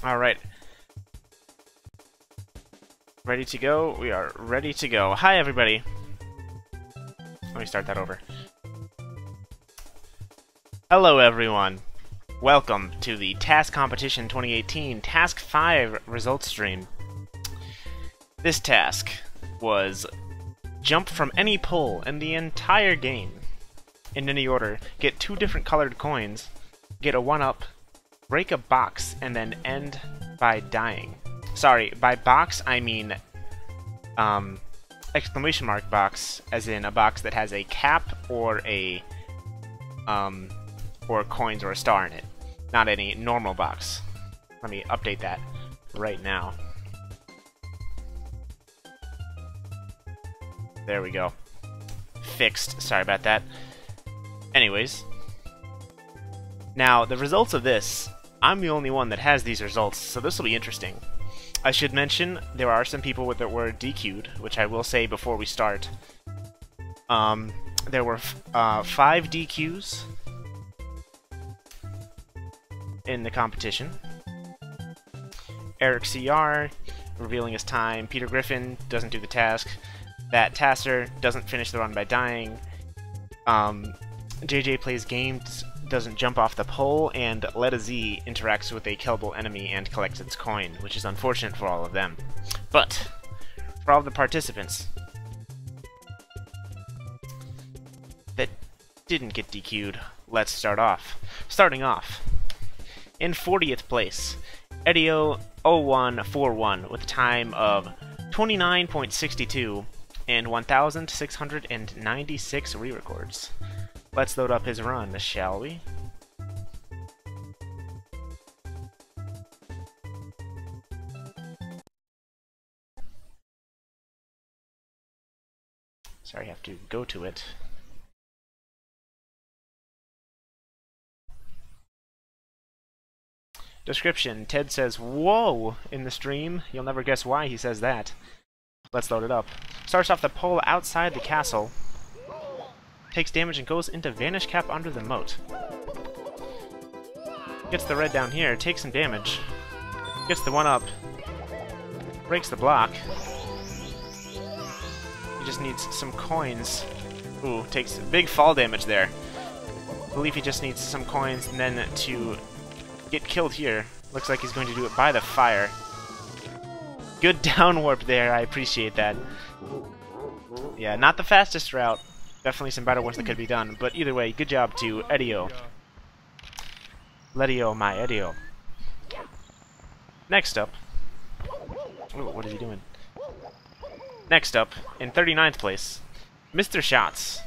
Alright. Ready to go? We are ready to go. Hi, everybody. Let me start that over. Hello, everyone. Welcome to the TAS Competition 2018 Task 5 results stream. This task was jump from any pole in the entire game, in any order, get 2 different colored coins, get a 1-up, break a box, and then end by dying. Sorry, by box I mean exclamation mark box, as in a box that has a cap or a or coins or a star in it, not any normal box. Let me update that right now. There we go. Fixed. Sorry about that. Anyways, now the results of this, I'm the only one that has these results, so this will be interesting. I should mention there are some people that were DQ'd, which I will say before we start. There were 5 DQs in the competition. egaSyeliR, revealing his time. Peter Griffin doesn't do the task. ThatPSIKid doesn't finish the run by dying. JJ plays games, doesn't jump off the pole, and CeeSZee interacts with a killable enemy and collects its coin, which is unfortunate for all of them. But for all of the participants that didn't get DQ'd, let's start off. Starting off, in 40th place, Edio0141 with a time of 29.62 and 1,696 re-records. Let's load up his run, shall we? Sorry, I have to go to it. Description: Ted says, "Whoa!" in the stream. You'll never guess why he says that. Let's load it up. Starts off the pole outside the castle. Takes damage and goes into Vanish Cap under the moat. Gets the red down here, takes some damage. Gets the 1-up. Breaks the block. He just needs some coins. Ooh, takes big fall damage there. I believe he just needs some coins and then to get killed here. Looks like he's going to do it by the fire. Good down warp there, I appreciate that. Yeah, not the fastest route. Definitely some better ones that could be done, but either way, good job to Edio. Ledio, my Edio. Next up... Ooh, what is he doing? Next up, in 39th place, Mr. Shots.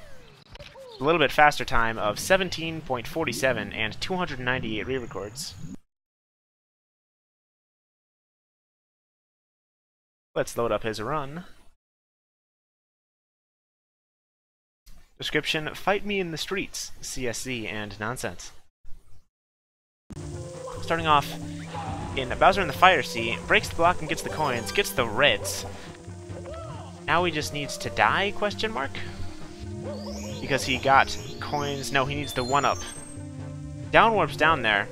A little bit faster time of 17.47 and 298 re-records. Let's load up his run. Description: fight me in the streets, CeeSZee and nonsense. Starting off in Bowser in the Fire Sea, breaks the block and gets the coins, gets the reds. Now he just needs to die, question mark? Because he got coins. No, he needs the 1-up. Down warps down there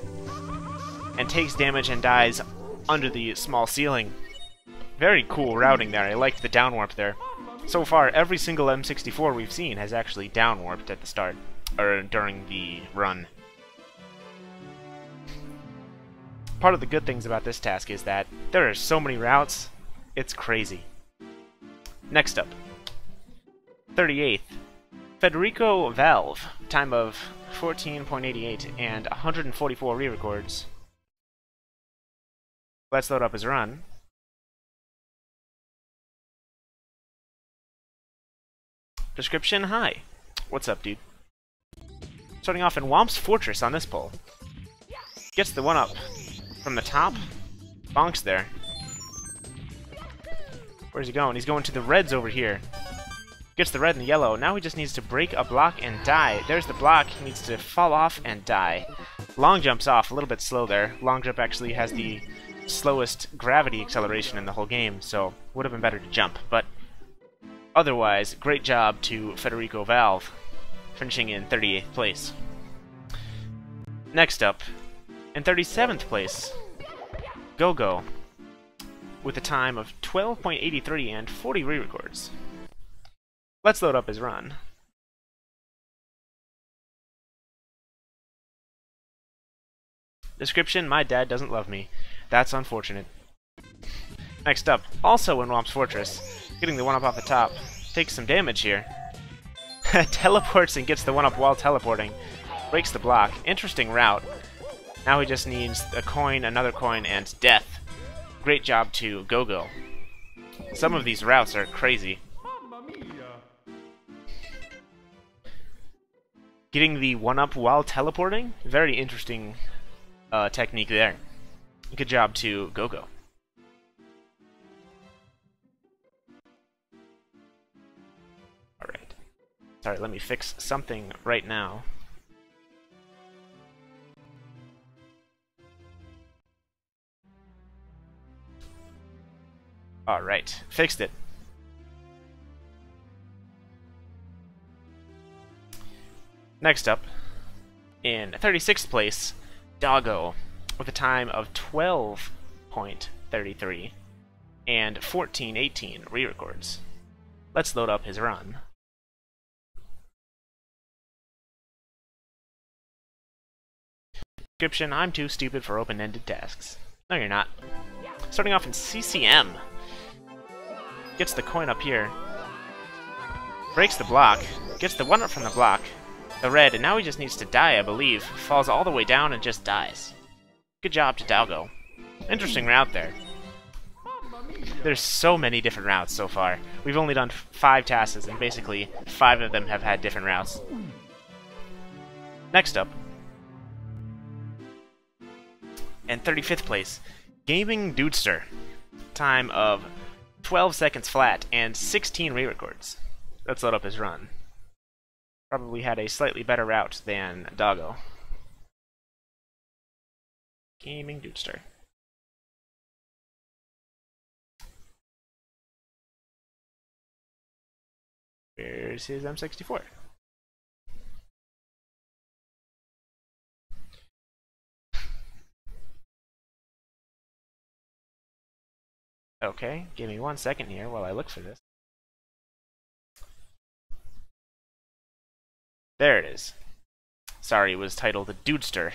and takes damage and dies under the small ceiling. Very cool routing there. I liked the down warp there. So far, every single M64 we've seen has actually down warped at the start, or during the run. Part of the good things about this task is that there are so many routes, it's crazy. Next up, 38th, Federico Valve, time of 14.88 and 144 re-records. Let's load up his run. Description: hi. What's up, dude? Starting off in Womp's Fortress on this pole. Gets the 1-up from the top. Bonks there. Where's he going? He's going to the reds over here. Gets the red and the yellow. Now he just needs to break a block and die. There's the block. He needs to fall off and die. Long jump's off. A little bit slow there. Long jump actually has the slowest gravity acceleration in the whole game, so would have been better to jump. But otherwise, great job to Federico Valve, finishing in 38th place. Next up, in 37th place, Go-Go with a time of 12.83 and 40 re-records. Let's load up his run. Description: my dad doesn't love me. That's unfortunate. Next up, also in Womp's Fortress, getting the 1-up off the top. Takes some damage here. Teleports and gets the 1-up while teleporting. Breaks the block. Interesting route. Now he just needs a coin, another coin, and death. Great job to Go-Go. Some of these routes are crazy. Getting the 1-up while teleporting? Very interesting technique there. Good job to Go-Go. Alright. Sorry, let me fix something right now. Alright, fixed it. Next up, in 36th place, Doggo, with a time of 12.33 and 14.18 re-records. Let's load up his run. Description: I'm too stupid for open-ended tasks. No, you're not. Starting off in CCM. Gets the coin up here. Breaks the block. Gets the 1-up from the block. The red, and now he just needs to die, I believe. Falls all the way down and just dies. Good job to Doggo. Interesting route there. There's so many different routes so far. We've only done 5 tasks, and basically 5 of them have had different routes. Next up, in 35th place, Gaming Dudester. Time of 12 seconds flat and 16 re-records. Let's load up his run. Probably had a slightly better route than Doggo. Gaming Dudester. Where's his M64? Okay, give me 1 second here while I look for this. There it is. Sorry, it was titled Dudester.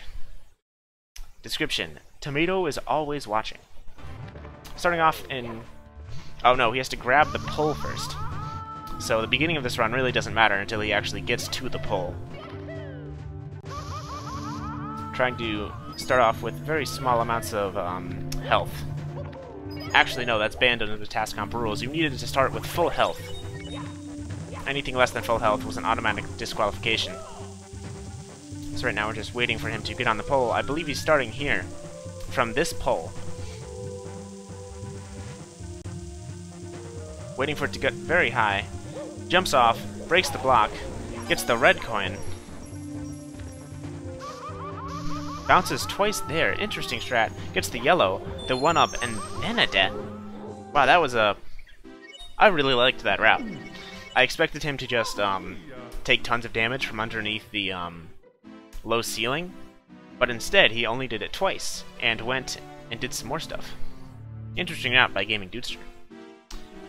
Description: Tomato is always watching. Starting off in... Oh no, he has to grab the pole first. So the beginning of this run really doesn't matter until he actually gets to the pole. Trying to start off with very small amounts of health. Actually, no, that's banned under the task comp rules. You needed to start with full health. Anything less than full health was an automatic disqualification. So right now we're just waiting for him to get on the pole. I believe he's starting here, from this pole. Waiting for it to get very high. Jumps off, breaks the block, gets the red coin. Bounces twice there. Interesting strat. Gets the yellow, the 1-up, and then a death. Wow, that was a... I really liked that route. I expected him to just take tons of damage from underneath the low ceiling, but instead he only did it twice, and went and did some more stuff. Interesting route by Gaming Dudester.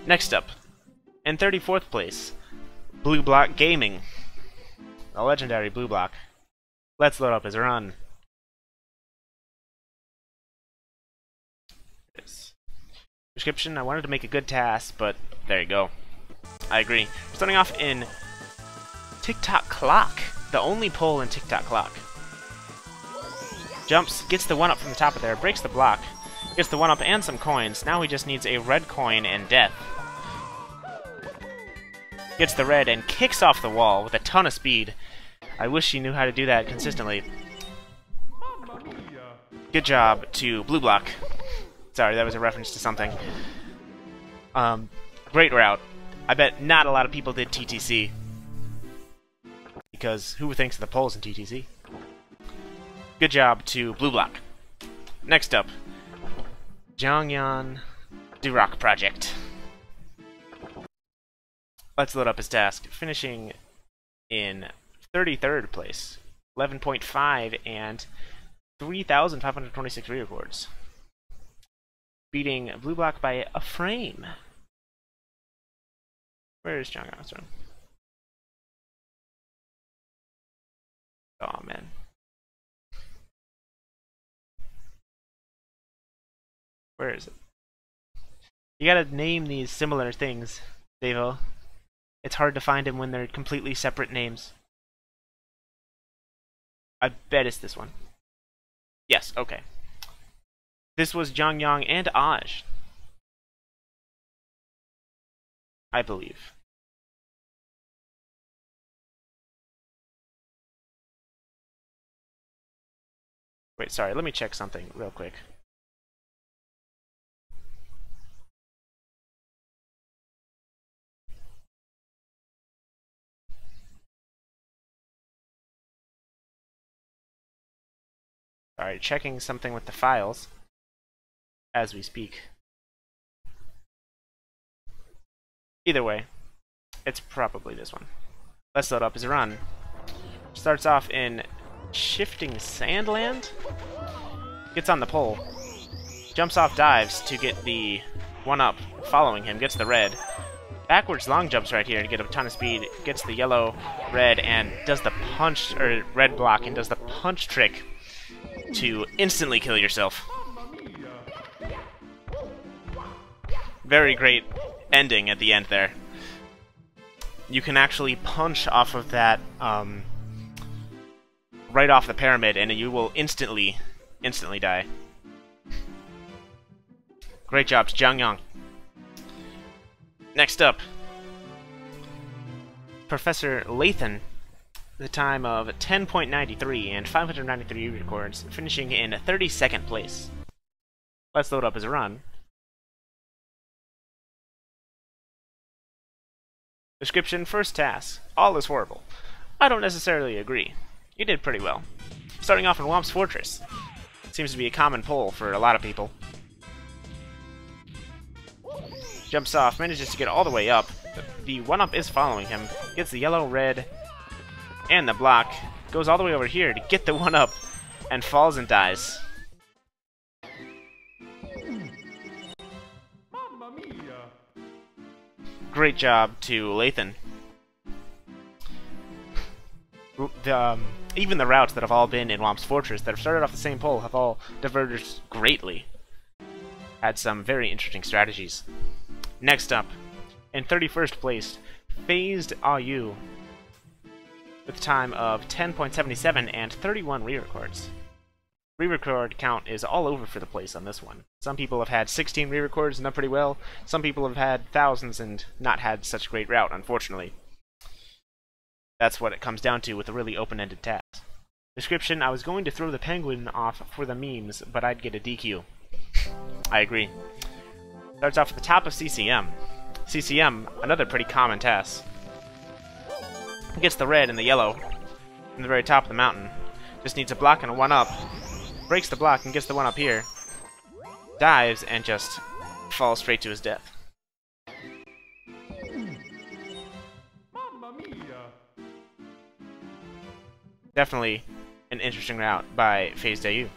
Next up, in 34th place, Blue Block Gaming. A legendary Blue Block. Let's load up his run. Description: I wanted to make a good task, but there you go. I agree. Starting off in Tick-Tock Clock, the only pole in Tick-Tock Clock. Jumps, gets the 1-up from the top of there, breaks the block, gets the 1-up and some coins. Now he just needs a red coin and death. Gets the red and kicks off the wall with a ton of speed. I wish he knew how to do that consistently. Good job to Blue Block. Sorry, that was a reference to something. Great route. I bet not a lot of people did TTC. Because who thinks of the poles in TTC? Good job to Blue Block. Next up, Jongyan Durock Project. Let's load up his task. Finishing in 33rd place. 11.5 and 3,526 re-records. beating blue block by a frame. Where is John Armstrong? Oh man. Where is it? You gotta name these similar things, Devo. It's hard to find them when they're completely separate names. I bet it's this one. Yes, okay. This was Jongyang and Aj, I believe. Wait, sorry, let me check something real quick. Sorry, checking something with the files as we speak. Either way, it's probably this one. Let's load up his run. Starts off in Shifting Sandland. Gets on the pole. Jumps off dives to get the one-up following him. Gets the red. Backwards long jumps right here to get a ton of speed. Gets the yellow, red, and does the punch, or red block, and does the punch trick to instantly kill yourself. Very great ending at the end there. You can actually punch off of that right off the pyramid and you will instantly die. Great job to Jongyang. Next up, Professor Lathan. The time of 10.93 and 593 records, finishing in 32nd place. Let's load up his run. Description: first task. All is horrible. I don't necessarily agree. You did pretty well. Starting off in Womp's Fortress. Seems to be a common pull for a lot of people. Jumps off, manages to get all the way up. The one-up is following him. Gets the yellow, red, and the block, goes all the way over here to get the one-up, and falls and dies. Great job to Lathan. Even the routes that have all been in Womp's Fortress that have started off the same pole have all diverged greatly. Had some very interesting strategies. Next up, in 31st place, Phased Ayu, with a time of 10.77 and 31 re-records. Re-record count is all over for the place on this one. Some people have had 16 re-records and done pretty well. Some people have had thousands and not had such a great route, unfortunately. That's what it comes down to with a really open-ended task. Description: I was going to throw the penguin off for the memes, but I'd get a DQ. I agree. Starts off at the top of CCM. CCM, another pretty common task. Gets the red and the yellow from the very top of the mountain. Just needs a block and a one-up. Breaks the block and gets the one-up here. Dives and just falls straight to his death. Definitely an interesting route by Phased Ayu.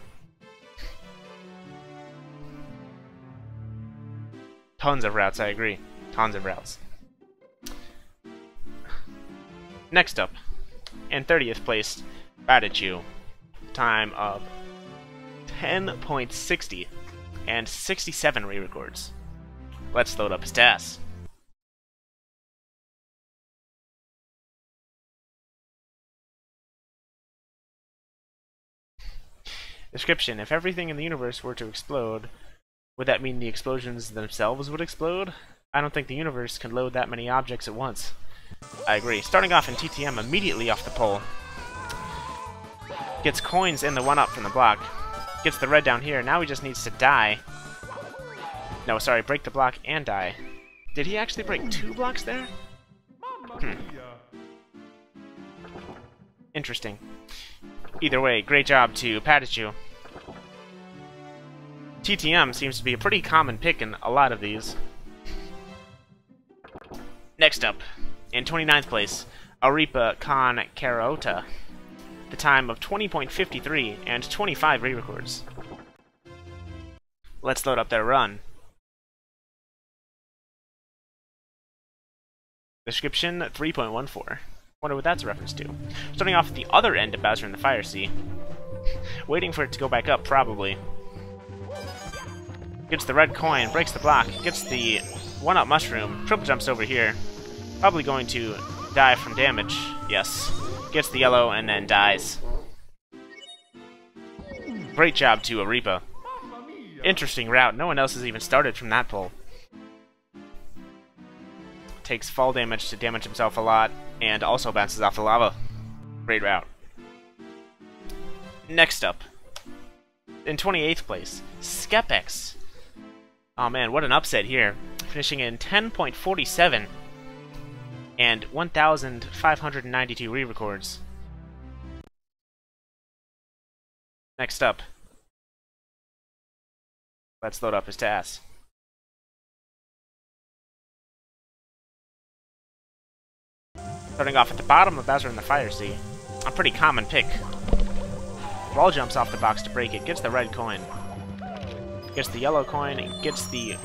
Tons of routes, I agree. Tons of routes. Next up, in 30th place, Badachu. Time of 10.60 and 67 re-records. Let's load up his task. Description: if everything in the universe were to explode, would that mean the explosions themselves would explode? I don't think the universe can load that many objects at once. I agree. Starting off in TTM immediately off the pole. Gets coins in the one-up from the block. Gets the red down here. Now he just needs to die. No, sorry, break the block and die. Did he actually break 2 blocks there? Interesting. Either way, great job to Patachu. TTM seems to be a pretty common pick in a lot of these. Next up, in 29th place, Aripa Khan Karota. The time of 20.53 and 25 re-records. Let's load up their run. Description 3.14. Wonder what that's a reference to. Starting off at the other end of Bowser in the Fire Sea. Waiting for it to go back up, probably. Gets the red coin, breaks the block, gets the 1-up mushroom, triple jumps over here. Probably going to die from damage. Yes. Gets the yellow and then dies. Great job to Arepa. Interesting route. No one else has even started from that pole. Takes fall damage to damage himself a lot, and also bounces off the lava. Great route. Next up, in 28th place, Skepex. Oh man, what an upset here. Finishing in 10.47 and 1,592 re-records. Next up, let's load up his TAS. Starting off at the bottom of Bowser in the Fire Sea. A pretty common pick. Wall jumps off the box to break it, gets the red coin. Gets the yellow coin, and gets the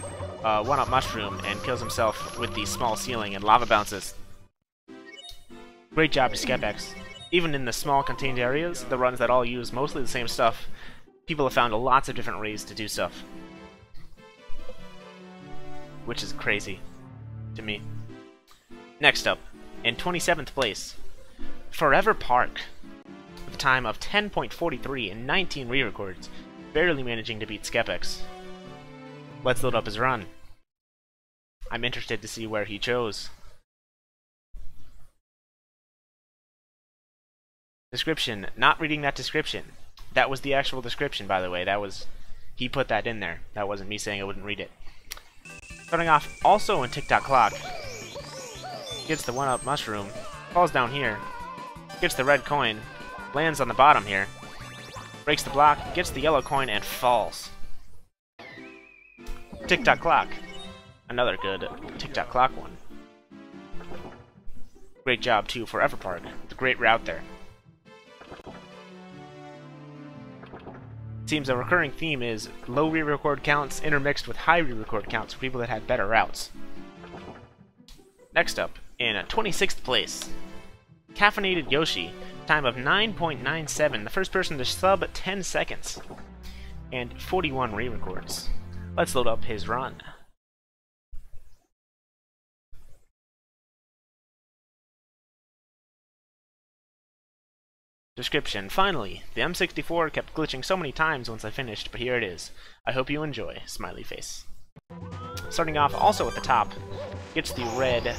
1-up mushroom, and kills himself with the small ceiling and lava bounces. Great job to Skepex. Even in the small contained areas, the runs that all use mostly the same stuff, people have found lots of different ways to do stuff. Which is crazy to me. Next up, in 27th place, Forever Park, with a time of 10.43 and 19 re-records, barely managing to beat Skepex. Let's load up his run. I'm interested to see where he chose. Description. Not reading that description. That was the actual description, by the way. He put that in there. That wasn't me saying I wouldn't read it. Starting off also in Tick-Tock Clock. Gets the 1-up mushroom, falls down here, gets the red coin, lands on the bottom here, breaks the block, gets the yellow coin, and falls. Tick-Tock Clock. Another good Tick-Tock Clock one. Great job, too, Forever Park. It's a great route there. Seems a recurring theme is low re-record counts intermixed with high re-record counts for people that had better routes. Next up, in 26th place, CaffinatedYoshi, time of 9.97, the first person to sub 10 seconds, and 41 re-records. Let's load up his run. Description. Finally, the M64 kept glitching so many times once I finished, but here it is. I hope you enjoy. Smiley face. Starting off also at the top, gets the red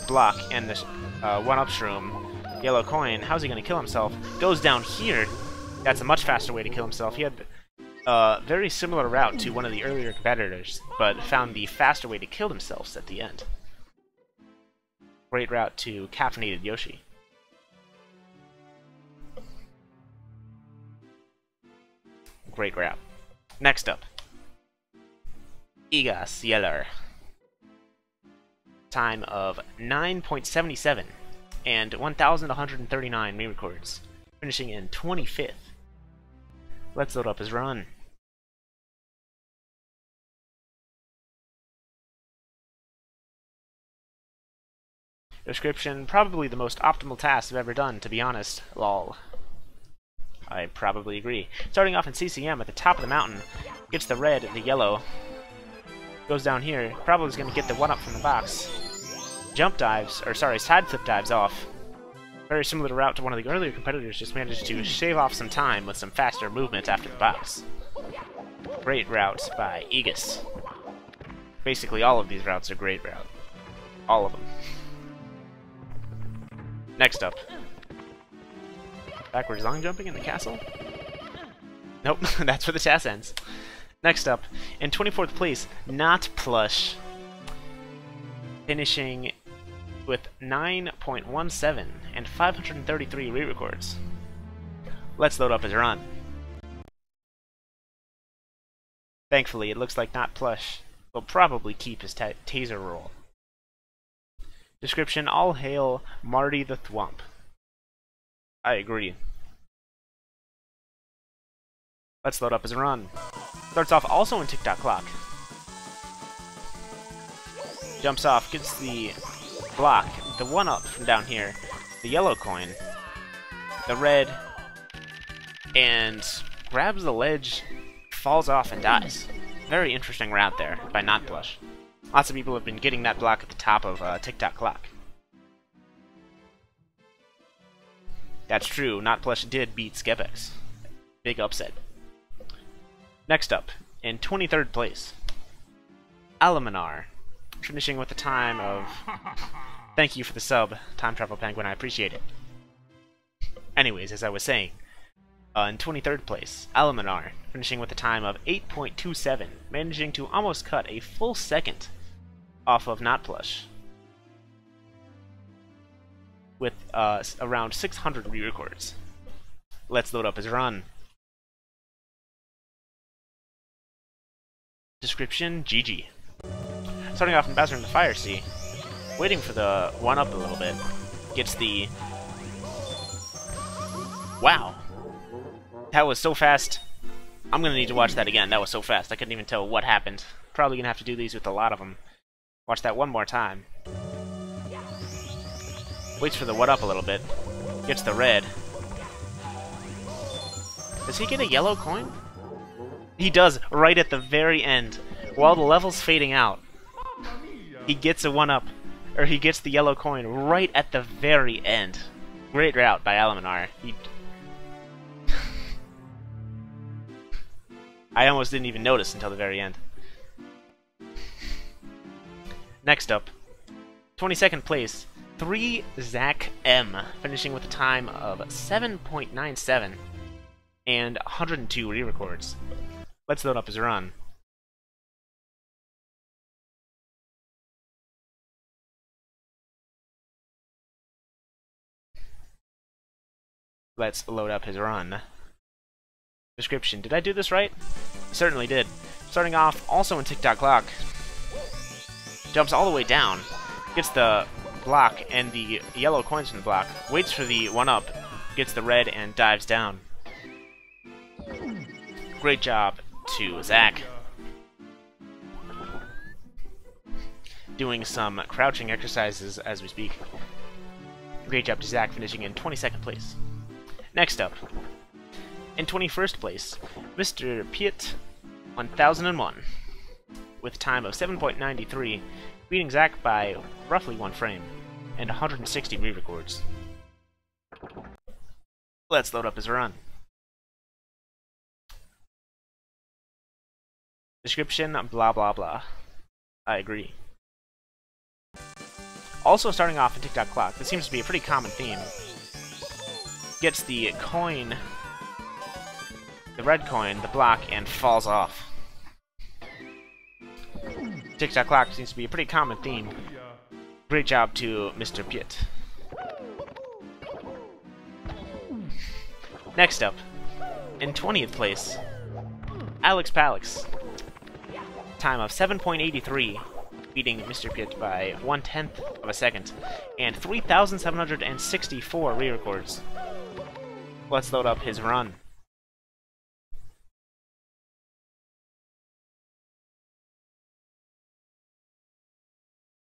block and the 1-up shroom, yellow coin. How's he going to kill himself? Goes down here. That's a much faster way to kill himself. He had a very similar route to one of the earlier competitors, but found the faster way to kill themselves at the end. Great route to CaffinatedYoshi. Great route. Next up, egaSyeliR. Time of 9.77 and 1,139 re-records, finishing in 25th. Let's load up his run. Description. Probably the most optimal task I've ever done, to be honest. Lol. I probably agree. Starting off in CCM at the top of the mountain, gets the red, the yellow, goes down here, probably is going to get the 1-up from the box. Jump dives, or sorry, side flip dives off. Very similar route to one of the earlier competitors, just managed to shave off some time with some faster movement after the box. Great route by egaSyeliR. Basically all of these routes are great route. All of them. Next up. Backwards long jumping in the castle? Nope, that's where the TAS ends. Next up, in 24th place, not Plush. Finishing with 9.17 and 533 re-records. Let's load up his run. Thankfully, it looks like not Plush will probably keep his taser roll. Description. All hail Marty the Thwomp. I agree. Let's load up his run. Starts off also in Tick-Tock Clock. Jumps off, gets the block, the 1-up from down here, the yellow coin, the red, and grabs the ledge, falls off, and dies. Very interesting route there by not Plush. Lots of people have been getting that block at the top of TikTok clock. That's true, not Plush did beat Skebex. Big upset. Next up, in 23rd place, Alamanar, finishing with a time of... Thank you for the sub, Time Travel Penguin, I appreciate it. Anyways, as I was saying, in 23rd place, Alamanar, finishing with a time of 8.27, managing to almost cut a full second off of not Plush, with around 600 re-records. Let's load up his run. Description, GG. Starting off in Bowser in the Fire Sea, waiting for the 1-up a little bit, gets the... Wow! That was so fast. I'm gonna need to watch that again. That was so fast. I couldn't even tell what happened. Probably gonna have to do these with a lot of them. Watch that one more time. Waits for the 1-up a little bit. Gets the red. Does he get a yellow coin? He does, right at the very end. While the level's fading out, he gets a 1-up, or he gets the yellow coin right at the very end. Great route by Alamanar. I almost didn't even notice until the very end. Next up, 22nd place, CeeSZee M, finishing with a time of 7.97 and 102 re-records. Let's load up his run. Let's load up his run. Description. Did I do this right? Certainly did. Starting off also in TikTok clock. Jumps all the way down. Gets the block and the yellow coins from the block. Waits for the 1-up. Gets the red and dives down. Great job to Zach. Doing some crouching exercises as we speak. Great job to Zach, finishing in 22nd place. Next up, in 21st place, Mr. Piet 1001, with a time of 7.93, beating Zach by roughly 1 frame, and 160 re-records. Let's load up his run. Description, blah blah blah. I agree. Also starting off in TikTok clock, this seems to be a pretty common theme. Gets the coin, the red coin, the block, and falls off. TikTok clock seems to be a pretty common theme. Great job to Mr. Piet. Next up, in 20th place, AlexPalex. Time of 7.83, beating Mr. Piet by 1/10 of a second, and 3,764 re-records. Let's load up his run.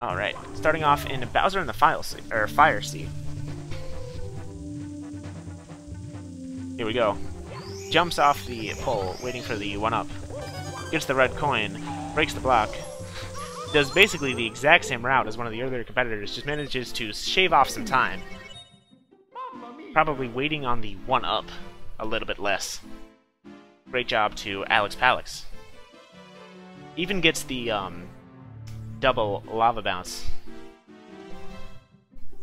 Alright, starting off in Bowser in the Fire Sea. Here we go. Jumps off the pole, waiting for the 1-up. Gets the red coin, breaks the block. Does basically the exact same route as one of the earlier competitors, just manages to shave off some time. Probably waiting on the 1-up a little bit less. Great job to AlexPalex. Even gets the double lava bounce.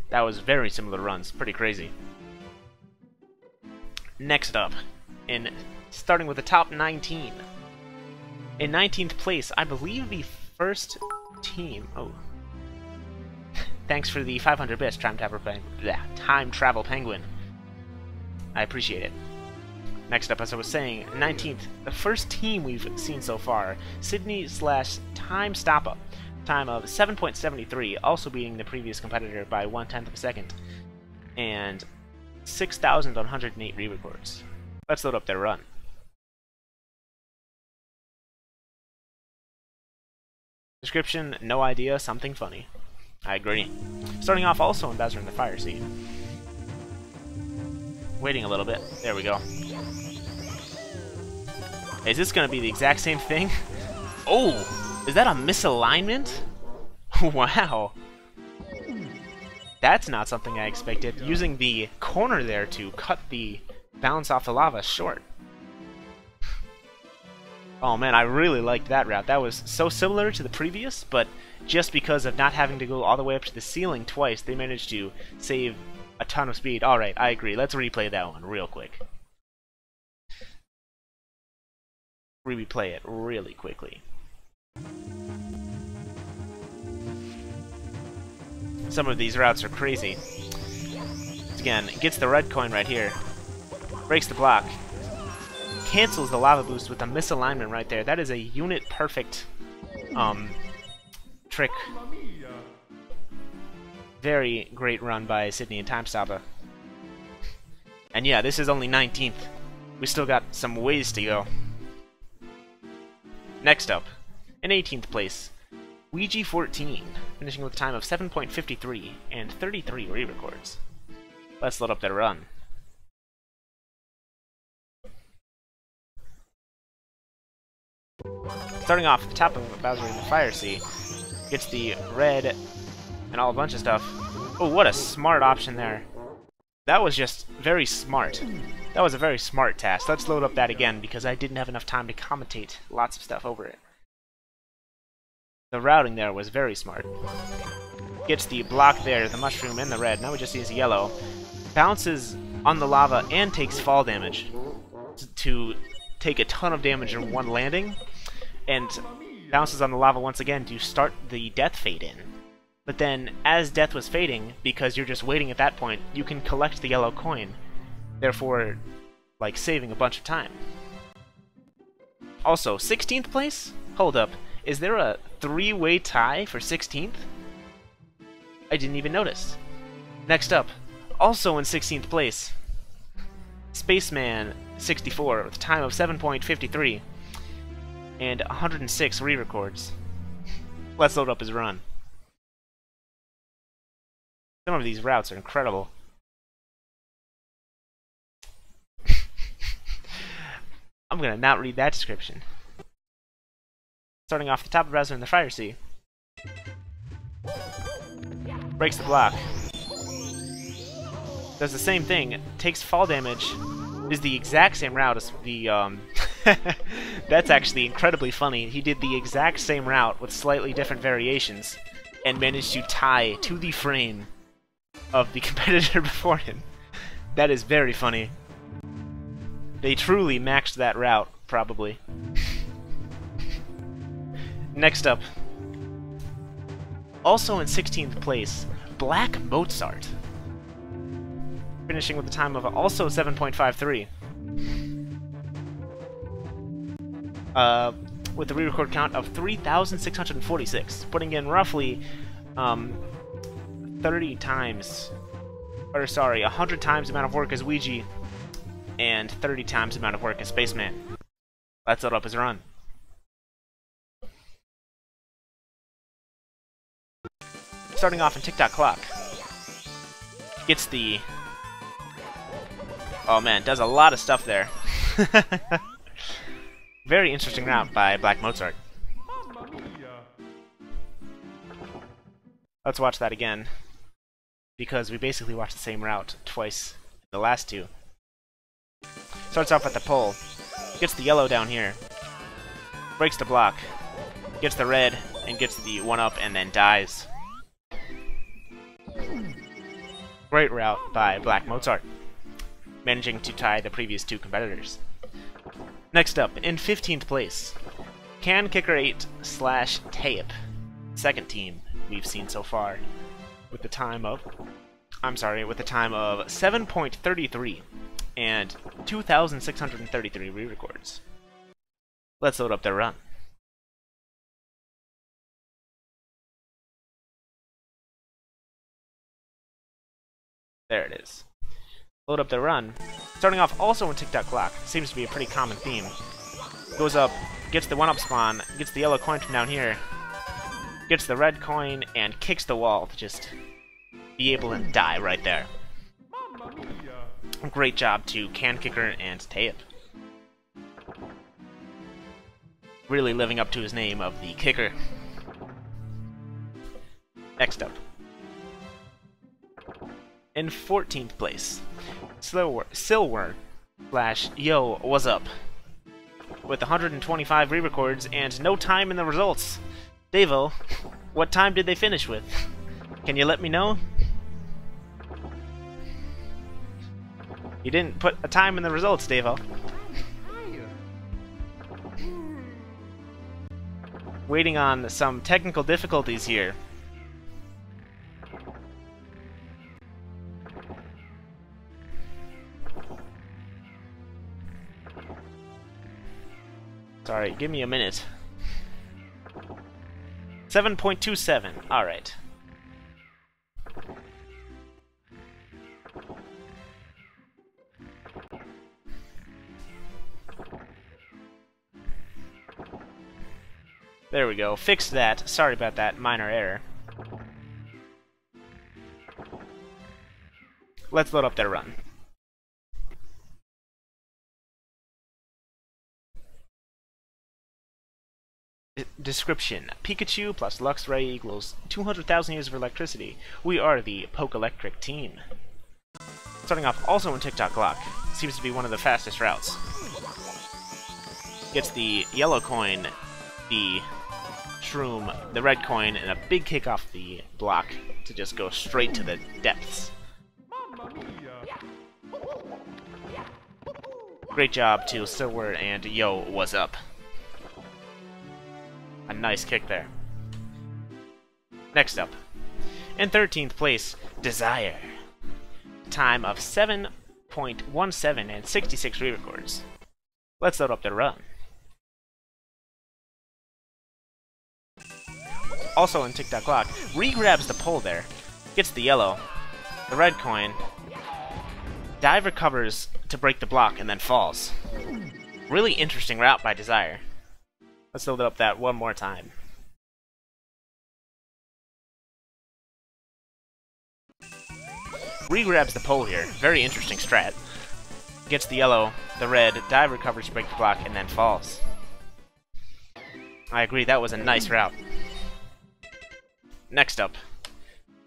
That was very similar runs, pretty crazy. Next up, starting with the top 19. In 19th place, I believe the first team... Oh. Thanks for the 500 bits, Time Travel Penguin. I appreciate it. Next up, as I was saying, 19th, the first team we've seen so far, Sidney/Timestoppa. Time of 7.73, also beating the previous competitor by 1/10 of a second. And 6,108 re-records. Let's load up their run. Description, no idea, something funny. I agree. Starting off also in Bowser in the Fire Sea. Waiting a little bit. There we go. Is this going to be the exact same thing? Oh! Is that a misalignment? Wow. That's not something I expected. Using the corner there to cut the bounce off the lava short. Oh man, I really liked that route. That was so similar to the previous, but just because of not having to go all the way up to the ceiling twice, they managed to save a ton of speed. Alright, I agree. Let's replay that one real quick. Replay it really quickly. Some of these routes are crazy. Again, gets the red coin right here. Breaks the block. Cancels the lava boost with a misalignment right there. That is a unit perfect trick. Very great run by Sidney and Timestoppa. And yeah, this is only 19th. We still got some ways to go. Next up, in 18th place, Ouija14, finishing with a time of 7.53 and 33 re-records. Let's load up their run. Starting off at the top of Bowser in the Fire Sea, gets the red and all a bunch of stuff. Oh, what a smart option there. That was just very smart. That was a very smart task. Let's load up that again because I didn't have enough time to commentate lots of stuff over it. The routing there was very smart. Gets the block there, the mushroom and the red. Now we just use yellow. Bounces on the lava and takes fall damage to take a ton of damage in one landing. And bounces on the lava once again to start the death fade in. But then, as death was fading, because you're just waiting at that point, you can collect the yellow coin. Therefore, like, saving a bunch of time. Also, 16th place? Hold up. Is there a three-way tie for 16th? I didn't even notice. Next up, also in 16th place, Spaceman64 with a time of 7.53 and 106 re-records. Let's load up his run. Some of these routes are incredible. I'm gonna not read that description. Starting off the top of Bowser in the Fire Sea. Breaks the block. Does the same thing. Takes fall damage. Is the exact same route as the That's actually incredibly funny. He did the exact same route with slightly different variations and managed to tie to the frame of the competitor before him. That is very funny. They truly maxed that route, probably. Next up, also in 16th place, Black Mozart. Finishing with a time of also 7.53. With a re-record count of 3,646, putting in roughly 30 times, or sorry, 100 times the amount of work as Ouija, and 30 times the amount of work as Spaceman. Let's load up his run. Starting off in Tick-Tock Clock. Gets the... Oh man, does a lot of stuff there. Very interesting route by Black Mozart. Let's watch that again, because we basically watched the same route twice in the last two. Starts off at the pole, gets the yellow down here, breaks the block, gets the red, and gets the 1-up, and then dies. Great route by Black Mozart, managing to tie the previous two competitors. Next up, in 15th place, Can Kicker 8 / Tayyip, second team we've seen so far, with the time of 7.33 and 2,633 re-records. Let's load up their run. There it is. Load up their run. Starting off also in Tick-Tock Clock. Seems to be a pretty common theme. Goes up, gets the 1-up spawn, gets the yellow coin from down here. gets the red coin, and kicks the wall to just be able to die right there. Great job to Can Kicker and Tayyip. Really living up to his name of the Kicker. Next up. In 14th place, Sylwer / Yo, what's up? With 125 re-records and no time in the results. Davo, what time did they finish with? Can you let me know? You didn't put a time in the results, Davo. Waiting on some technical difficulties here. Sorry, give me a minute. 7.27. Alright. There we go. Fixed that. Sorry about that minor error. Let's load up their run. Description: Pikachu plus Luxray equals 200,000 years of electricity. We are the Poke-Electric team. Starting off also in TikTok Clock. Seems to be one of the fastest routes. Gets the yellow coin, the shroom, the red coin, and a big kick off the block to just go straight to the depths. Great job to Sylwer and Yo, what's up? A nice kick there. Next up, in 13th place, Desire. Time of 7.17 and 66 re-records. Let's load up the run. Also in TikTok Clock, re-grabs the pole there, gets the yellow, the red coin, dive recovers to break the block and then falls. Really interesting route by Desire. Let's load up that one more time. Re-grabs the pole here. Very interesting strat. Gets the yellow, the red, dive recovers to break the block, and then falls. I agree, that was a nice route. Next up.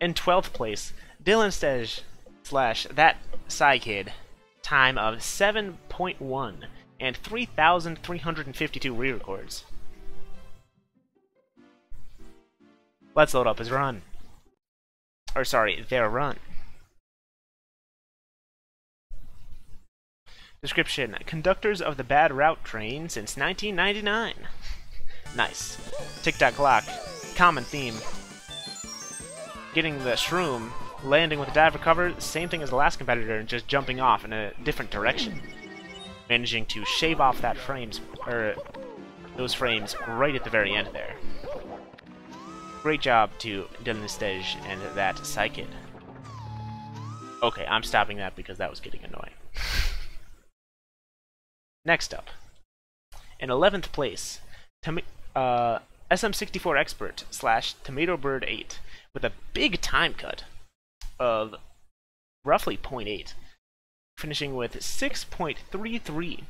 In 12th place, DyllonStej / ThatPSIKid. Time of 7.1 and 3,352 re-records. Let's load up his run. Or sorry, their run. Description: Conductors of the bad route train since 1999. Nice. TikTok Clock. Common theme. Getting the shroom, landing with a dive recover, same thing as the last competitor, and just jumping off in a different direction. Managing to shave off that those frames right at the very end there. Great job to DyllonStej and ThatPSIKid. Okay, I'm stopping that because that was getting annoying. Next up, in 11th place, SM64 Expert / TomatoBird8 with a big time cut of roughly 0.8, finishing with 6.33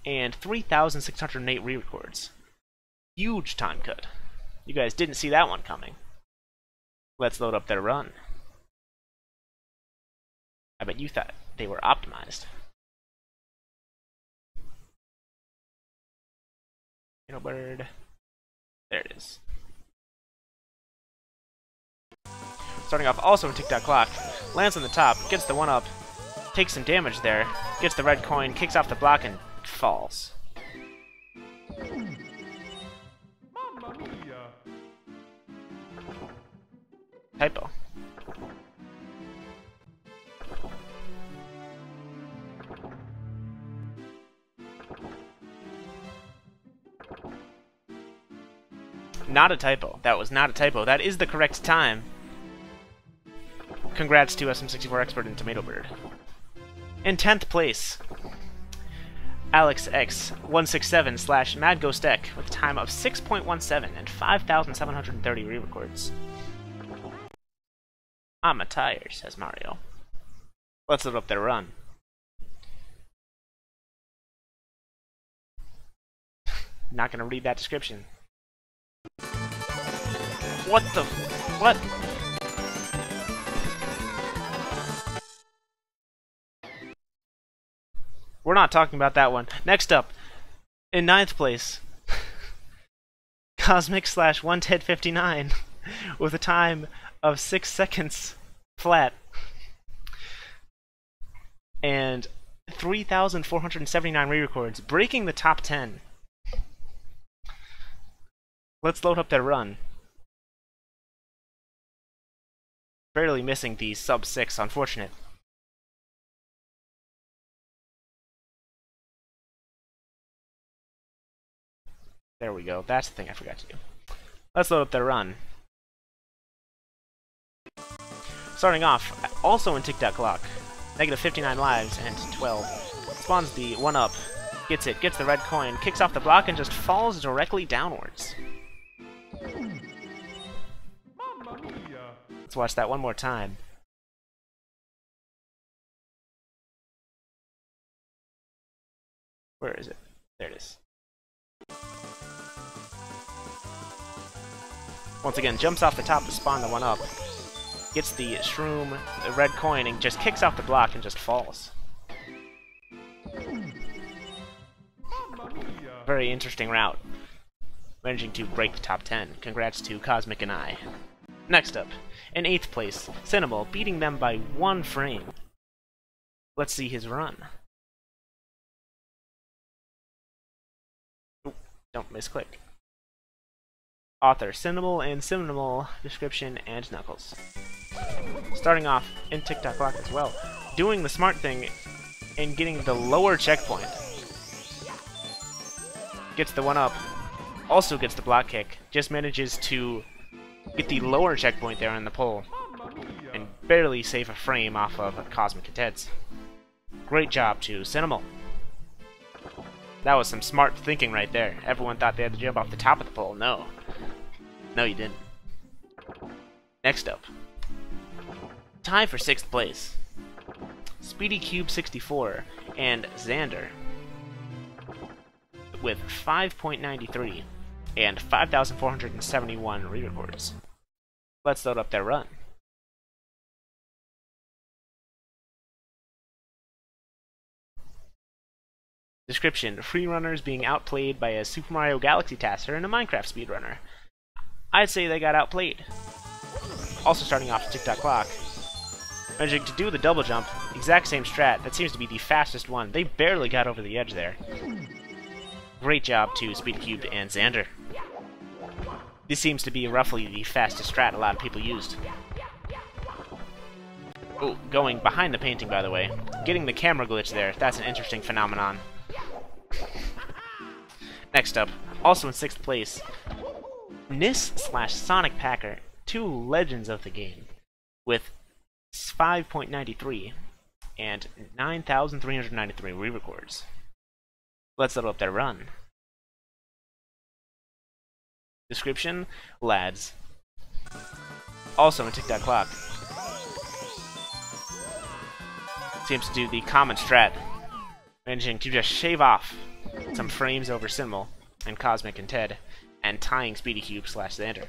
and 3,608 re-records. Huge time cut. You guys didn't see that one coming. Let's load up their run. I bet you thought they were optimized. Bird. There it is. Starting off also in TikTok Clock, lands on the top, gets the 1-up, takes some damage there, gets the red coin, kicks off the block, and falls. Typo. Not a typo. That was not a typo. That is the correct time. Congrats to SM64 Expert and TomatoBird. In 10th place, AlexX167/Madghostek with a time of 6.17 and 5,730 re-records. I'm a tire, says Mario. Let's load up their run. Not gonna read that description. What the... what? We're not talking about that one. Next up, in 9th place, Kosmic/1TED59 with a time of 6 seconds flat and 3,479 re-records, breaking the top 10. Let's load up their run. Barely missing the sub 6, unfortunate. There we go. That's the thing I forgot to do. Let's load up their run. Starting off, also in TikTok clock, negative 59 lives and 12. Spawns the 1-up, gets it, gets the red coin, kicks off the block, and just falls directly downwards. Let's watch that one more time. Where is it? There it is. Once again, jumps off the top to spawn the 1-up. Gets the shroom, the red coin, and just kicks off the block and just falls. Very interesting route. Managing to break the top 10. Congrats to Kosmic and I. Next up, in 8th place, Cynimal, beating them by 1 frame. Let's see his run. Ooh, don't misclick. Author, Cynimal, and Cynimal, description, and Knuckles. Starting off in TikTok clock as well, doing the smart thing and getting the lower checkpoint. Gets the 1-up, also gets the block kick, just manages to get the lower checkpoint there on the pole, and barely save a frame off of Kosmic and Ted's. Great job to Cynimal. That was some smart thinking right there. Everyone thought they had to jump off the top of the pole. No. No, you didn't. Next up, tie for 6th place, SpeedyCube64 and Xander with 5.93 and 5,471 re-records. Let's load up their run. Description: free runners being outplayed by a Super Mario Galaxy taster and a Minecraft speedrunner. I'd say they got outplayed. Also starting off the TikTok clock, managing to do the double jump, exact same strat. That seems to be the fastest one. They barely got over the edge there. Great job to SpeedyCube and Xander. This seems to be roughly the fastest strat a lot of people used. Oh, going behind the painting, by the way. Getting the camera glitch there, that's an interesting phenomenon. Next up, also in 6th place, Nis/Sonicpacker, 2 legends of the game, with 5.93 and 9,393 re-records. Let's load up their run. Description: lads. Also in TikTok clock. Seems to do the common strat, managing to just shave off some frames over Cynimal and Kosmic and Ted, and tying SpeedyCube/Xander.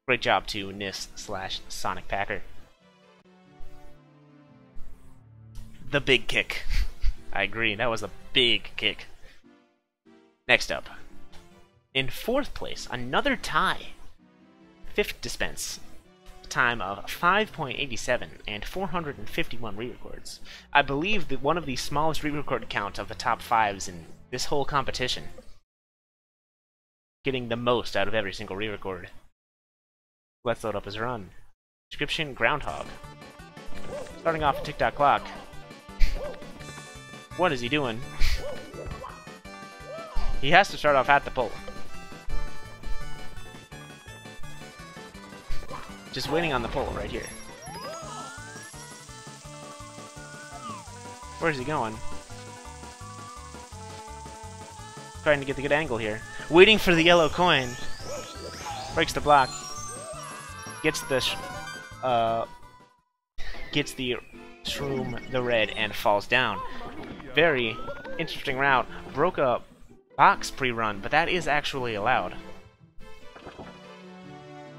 Great job to Nis/Sonicpacker. The big kick. I agree, that was a big kick. Next up, in 4th place, another tie. Fifdspence, time of 5.87 and 451 re-records. I believe that one of the smallest re-record count of the top 5s in this whole competition. Getting the most out of every single re-record. Let's load up his run. Description: Groundhog. Starting off TikTok clock. What is he doing? He has to start off at the pole. Just waiting on the pole right here. Where's he going? Trying to get the good angle here. Waiting for the yellow coin. Breaks the block. Gets the shroom, the red, and falls down. Very interesting route. Broke a box pre-run, but that is actually allowed.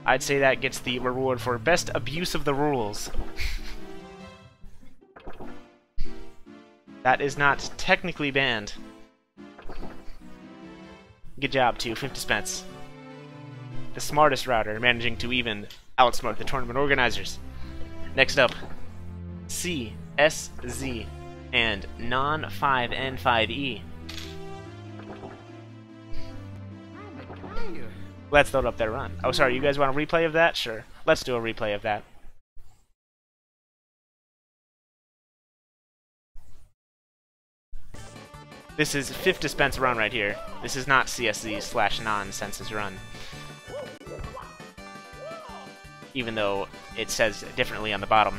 I'd say that gets the reward for best abuse of the rules. That is not technically banned. Good job to Fifdspence, the smartest router, managing to even outsmart the tournament organizers. Next up, CeeSZee and Non5N5E. Let's load up their run. Oh, sorry, you guys want a replay of that? Sure. Let's do a replay of that. This is Fifdspence run right here. This is not CeeSZee/Nonsense's run. Even though it says differently on the bottom.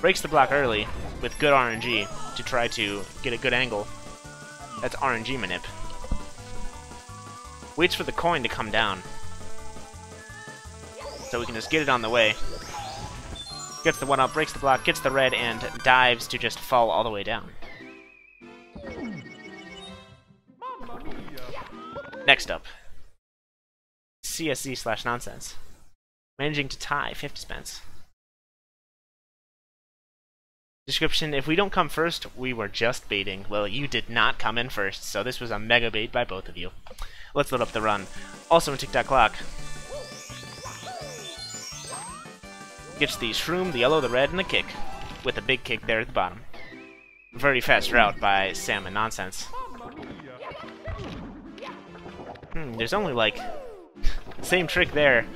Breaks the block early with good RNG to try to get a good angle. That's RNG manip. Waits for the coin to come down. So we can just get it on the way. Gets the 1-up, breaks the block, gets the red, and dives to just fall all the way down. Next up, CeeSZee/Nonsense. Managing to tie Fifdspence. Description: if we don't come first, we were just baiting. Well, you did not come in first, so this was a mega bait by both of you. Let's load up the run. Also in TikTok clock. Gets the shroom, the yellow, the red, and the kick. With a big kick there at the bottom. Very fast route by Sam and Nonsense. There's only like... same trick there.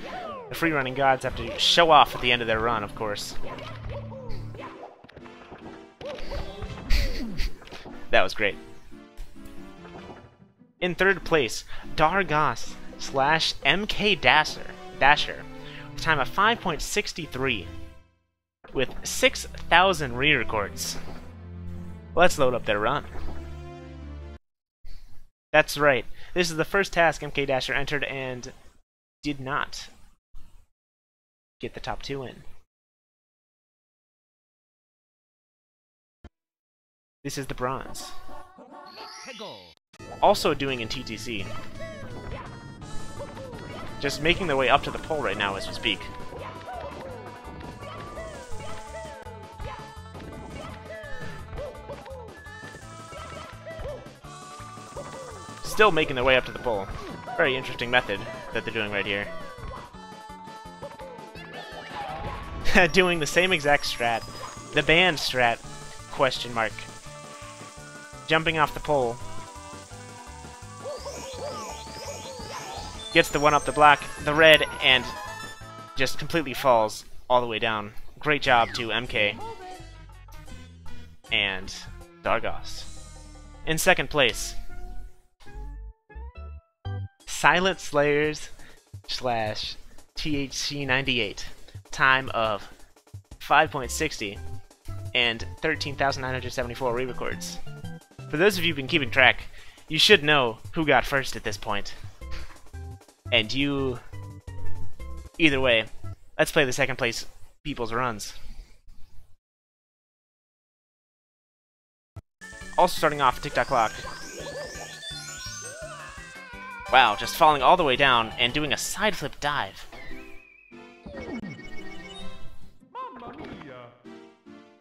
The free running gods have to show off at the end of their run, of course. That was great. In third place, Dargos/MKDasher. Time of 5.63 with 6,000 re-records. Let's load up their run. That's right. This is the first task MKDasher entered and did not get the top 2 in. This is the bronze. Also doing in TTC. Just making their way up to the pole right now as we speak. Still making their way up to the pole. Very interesting method that they're doing right here. Doing the same exact strat. The banned strat, question mark. Jumping off the pole. Gets the 1-up the block, the red, and just completely falls all the way down. Great job to MK and Dargos. In second place, SilentSlayers/THC98. Time of 5.60 and 13,974 re-records. For those of you who've been keeping track, you should know who got first at this point. And you... either way, let's play the second place people's runs. Also starting off TikTok clock. Wow, just falling all the way down and doing a side flip dive.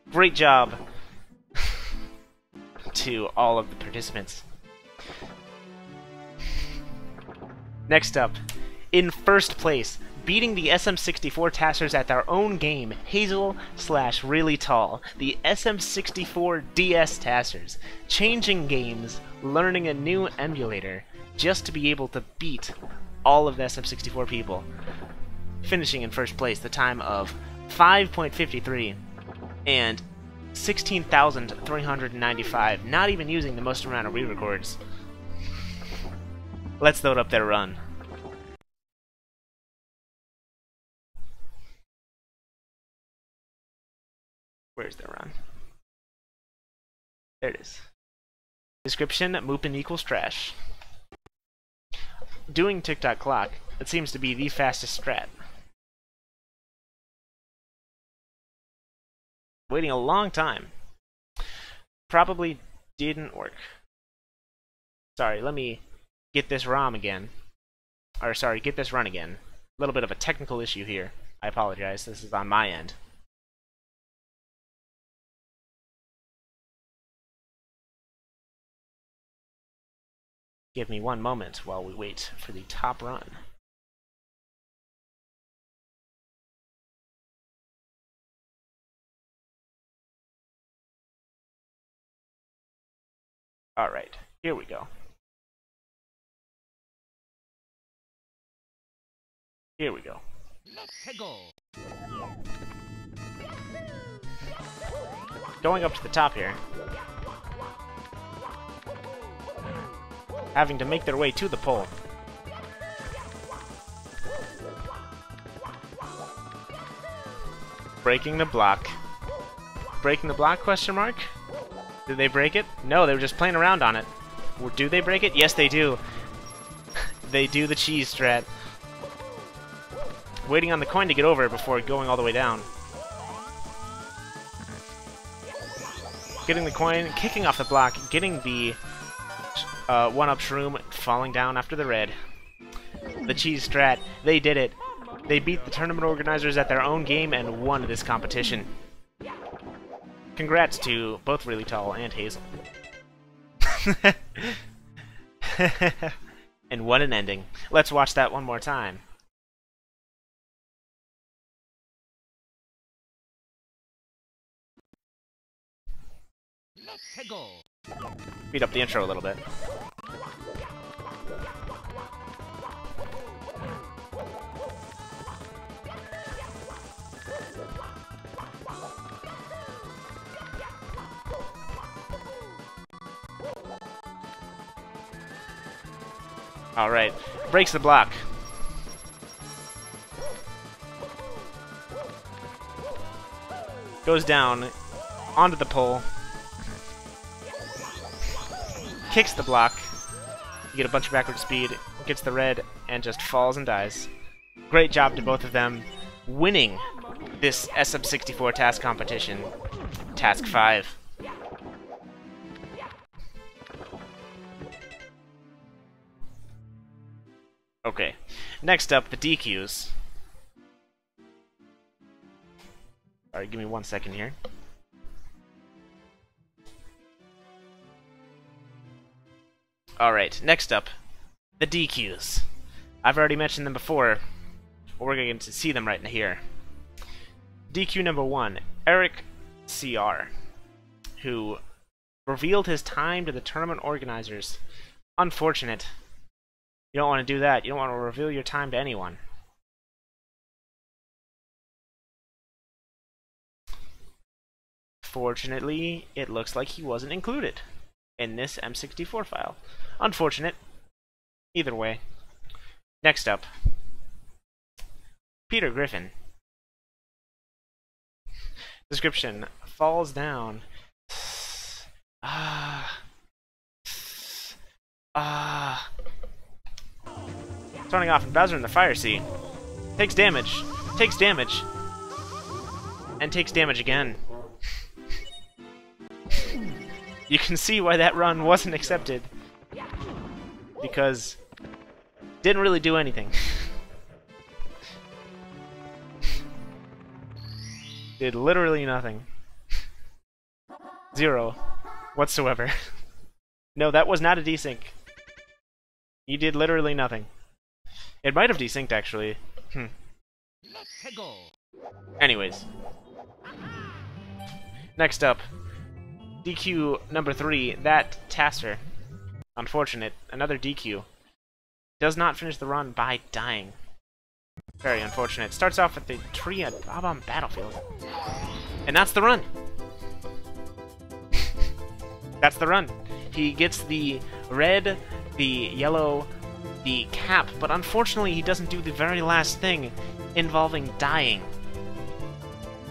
Great job to all of the participants. Next up, in first place, beating the SM64 TASers at their own game, Hazel/Really Tall, the SM64 TAS TASers, changing games, learning a new emulator, just to be able to beat all of the SM64 people. Finishing in first place, the time of 5.53 and 16,395, not even using the most amount of re-records. Let's load up their run. Where's their run? There it is. Description, Moopin equals trash. Doing TikTok clock, it seems to be the fastest strat. Waiting a long time. Probably didn't work. Sorry, let me get this ROM again. Or sorry, get this run again. A little bit of a technical issue here. I apologize, this is on my end. Give me one moment while we wait for the top run. Alright, here we go. Here we go. Going up to the top here. Having to make their way to the pole. Breaking the block. Breaking the block, question mark? Did they break it? No, they were just playing around on it. Do they break it? Yes, they do. They do the cheese strat. Waiting on the coin to get over before going all the way down. Getting the coin, kicking off the block, getting the one-up shroom, falling down after the red. The cheese strat, they did it. They beat the tournament organizers at their own game and won this competition. Congrats to both Really Tall and Hazel. And what an ending. Let's watch that one more time. Speed up the intro a little bit. Alright, breaks the block. Goes down onto the pole. Kicks the block. You get a bunch of backward speed, gets the red, and just falls and dies. Great job to both of them, winning this SM64 TAS competition. Task 5. Okay, next up, the DQs. Alright, give me 1 second here. Alright, next up, the DQs. I've already mentioned them before, but we're going to see them right in here. DQ number 1, egaSyeliR, who revealed his time to the tournament organizers. Unfortunate. You don't want to do that. You don't want to reveal your time to anyone. Fortunately, it looks like he wasn't included in this M64 file. Unfortunate. Either way. Next up, Peter Griffin. Description: falls down. Starting off in Bowser in the Fire Sea. Takes damage. Takes damage. And takes damage again. You can see why that run wasn't accepted. Because didn't really do anything. Did literally nothing. Zero. Whatsoever. No, that was not a desync. He did literally nothing. It might have desynced, actually. Anyways. Next up. DQ number 3, ThatPSIKid. Unfortunate. Another DQ. Does not finish the run by dying. Very unfortunate. Starts off with the tree at Bob-omb Battlefield. And that's the run! That's the run. He gets the red, the yellow, the cap, but unfortunately he doesn't do the very last thing involving dying.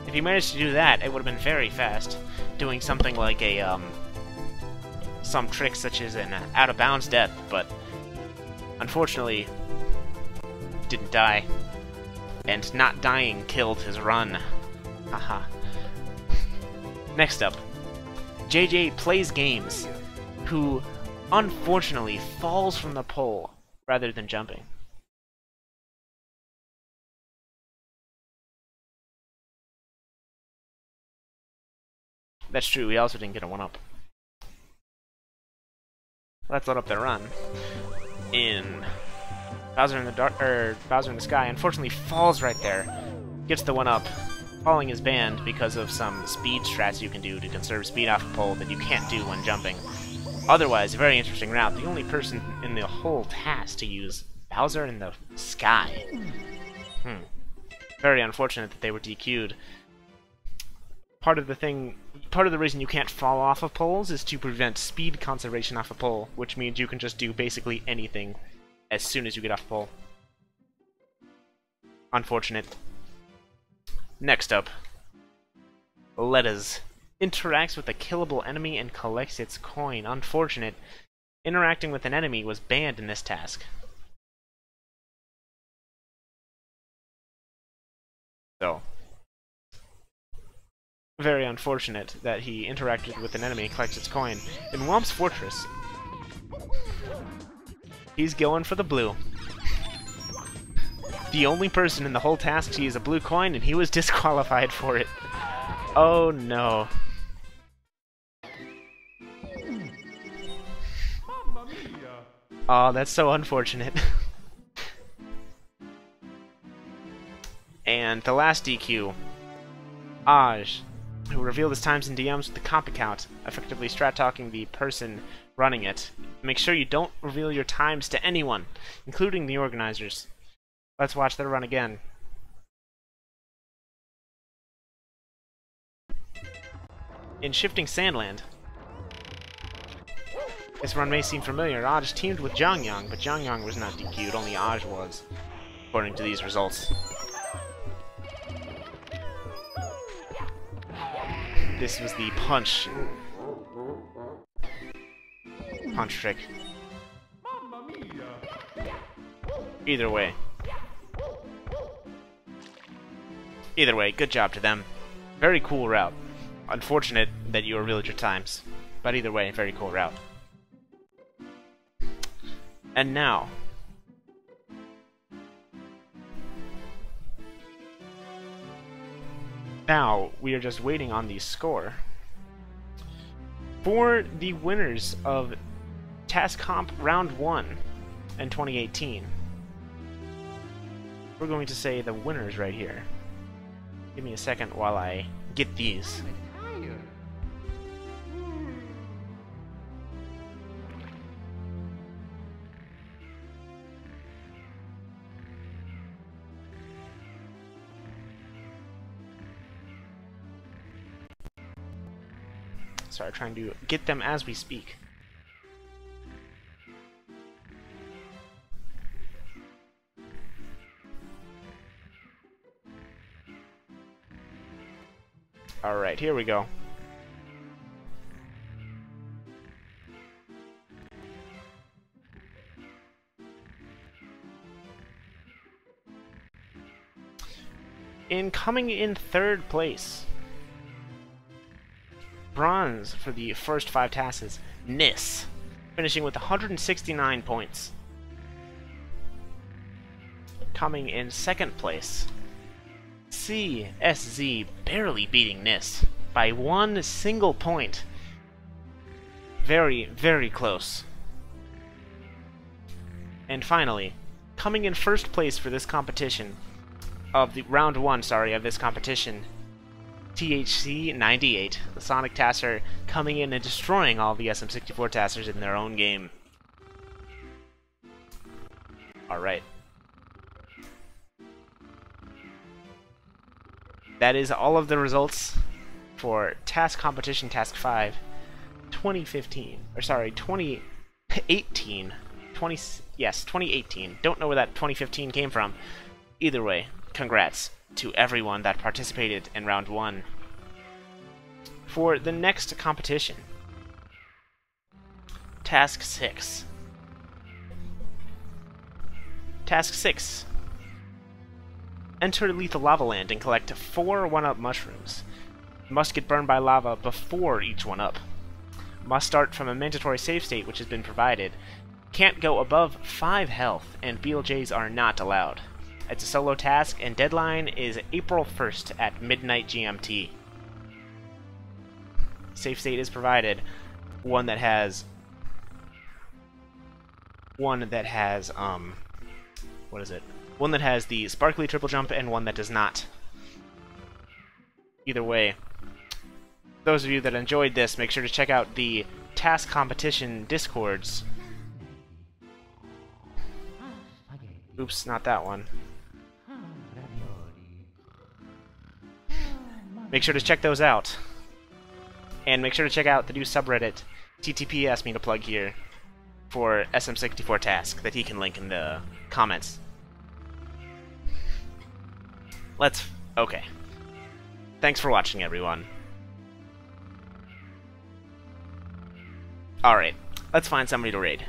If he managed to do that, it would have been very fast. Doing something like a some tricks such as an out-of-bounds death, but unfortunately didn't die. And not dying killed his run. Haha. Next up, JJ Plays Games, who unfortunately falls from the pole rather than jumping. That's true, he also didn't get a 1-up. Let's load up the run. In Bowser in the dark, Bowser in the Sky, unfortunately falls right there. Gets the 1-up. Falling is banned because of some speed strats you can do to conserve speed off a pole that you can't do when jumping. Otherwise, a very interesting route. The only person in the whole TAS to use Bowser in the Sky. Very unfortunate that they were DQ'd. Part of the reason you can't fall off of poles is to prevent speed conservation off a pole, which means you can just do basically anything as soon as you get off a pole. Unfortunate. Next up, Letta's interacts with a killable enemy and collects its coin. Unfortunate. Interacting with an enemy was banned in this task. So, very unfortunate that he interacted with an enemy and collects its coin. In Womp's Fortress, he's going for the blue. The only person in the whole task to use a blue coin, and he was disqualified for it. Oh no. Oh, that's so unfortunate. And the last DQ, Aj, who revealed his times in DMs with the comp account, effectively strat-talking the person running it. Make sure you don't reveal your times to anyone, including the organizers. Let's watch their run again. In Shifting Sandland, this run may seem familiar. Aj teamed with Jongyang, but Jongyang was not DQ'd, only Aj was, according to these results. This was the punch trick. Either way, good job to them. Very cool route. Unfortunate that you revealed your times, but either way, very cool route. And now, we are just waiting on the score for the winners of TAS Comp Round 1 in 2018. We're going to say the winners right here. Give me a second while I get these. Sorry, trying to get them as we speak. Alright, here we go. Coming in third place, bronze for the first 5 TASes, Nis, finishing with 169 points. Coming in second place, CeeSZee, barely beating Nis by 1 single point. Very, very close. And finally, coming in first place for this competition, of the round 1, of this competition, THC98, the Sonic TASer, coming in and destroying all the SM64 TASers in their own game. Alright. That is all of the results for TAS Competition Task 5 2015. Or sorry, 2018. 2018. Don't know where that 2015 came from. Either way, congrats to everyone that participated in round 1. For the next competition, Task 6. Task 6. Enter lethal lava land and collect 4 1-up mushrooms. Must get burned by lava before each 1-up. Must start from a mandatory save state which has been provided. Can't go above 5 health, and BLJs are not allowed. It's a solo task, and deadline is April 1st at midnight GMT. Save state is provided. One that has what is it? One that has the sparkly triple jump and one that does not. Either way, those of you that enjoyed this, make sure to check out the task competition discords. Oops, not that one. Make sure to check those out. And make sure to check out the new subreddit TTP asked me to plug here for SM64 task that he can link in the comments. Okay. Thanks for watching, everyone. Alright, let's find somebody to raid.